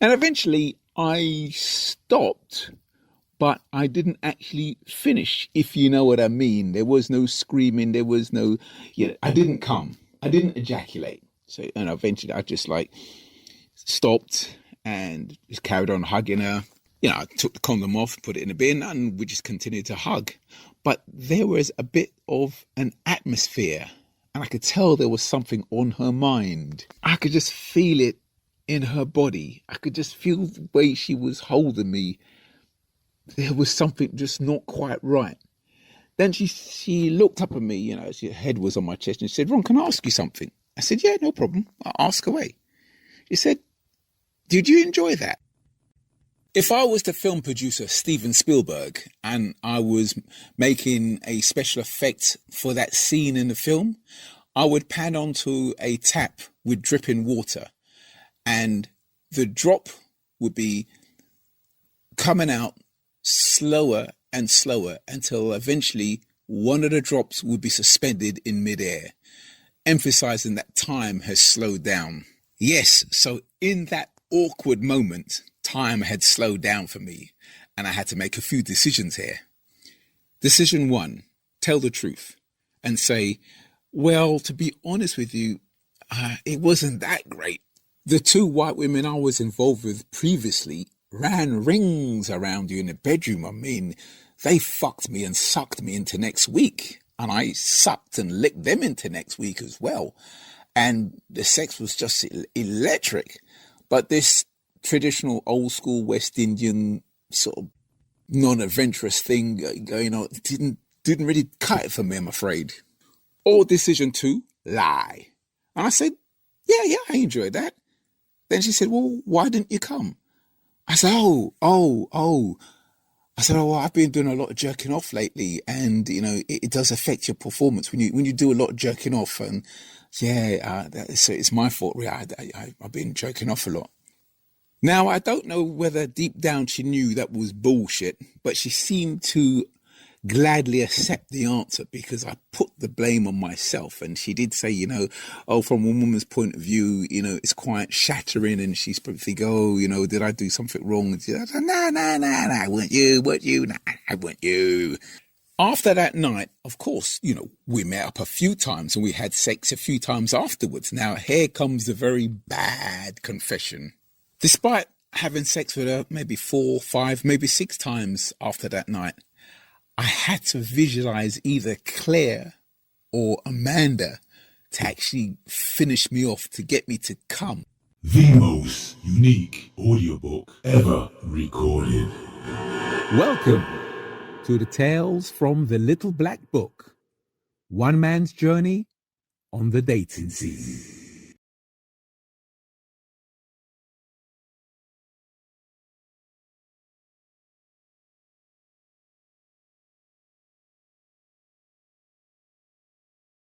And eventually I stopped, but I didn't actually finish, if you know what I mean. There was no screaming, there was no, I didn't come, I didn't ejaculate. So, and eventually I just like stopped and just carried on hugging her. I took the condom off, put it in the bin, and we just continued to hug. But there was a bit of an atmosphere, and I could tell there was something on her mind. I could just feel it in her body. I could just feel the way she was holding me. There was something just not quite right. Then she looked up at me, her head was on my chest, and she said, "Ron, can I ask you something?" I said, "Yeah, no problem. I'll ask away." She said, "Did you enjoy that?" If I was the film producer Steven Spielberg and I was making a special effect for that scene in the film, I would pan onto a tap with dripping water, and the drop would be coming out slower and slower until eventually one of the drops would be suspended in midair, emphasizing that time has slowed down. Yes, so in that awkward moment, time had slowed down for me, and I had to make a few decisions here. Decision one, tell the truth and say, well, to be honest with you, it wasn't that great. The two white women I was involved with previously ran rings around you in the bedroom. I mean, they fucked me and sucked me into next week, and I sucked and licked them into next week as well. And the sex was just electric. But this traditional old school West Indian sort of non-adventurous thing going on didn't really cut it for me, I'm afraid. Or decision two, lie. And I said, yeah, I enjoyed that. Then she said, well, why didn't you come? I said, oh. I said, well, I've been doing a lot of jerking off lately, and it does affect your performance when you do a lot of jerking off. And so it's my fault. I've been jerking off a lot. Now, I don't know whether deep down she knew that was bullshit, but she seemed to gladly accept the answer because I put the blame on myself. And she did say, from a woman's point of view, it's quite shattering. And she's probably go, did I do something wrong? And she said, no, I want you, nah, I want you. After that night, of course, we met up a few times and we had sex a few times afterwards. Now, here comes the very bad confession. Despite having sex with her maybe 4, 5, maybe 6 times after that night, I had to visualize either Claire or Amanda to actually finish me off, to get me to come. The most unique audiobook ever recorded. Welcome to the Tales from the Little Black Book. One man's journey on the dating scene.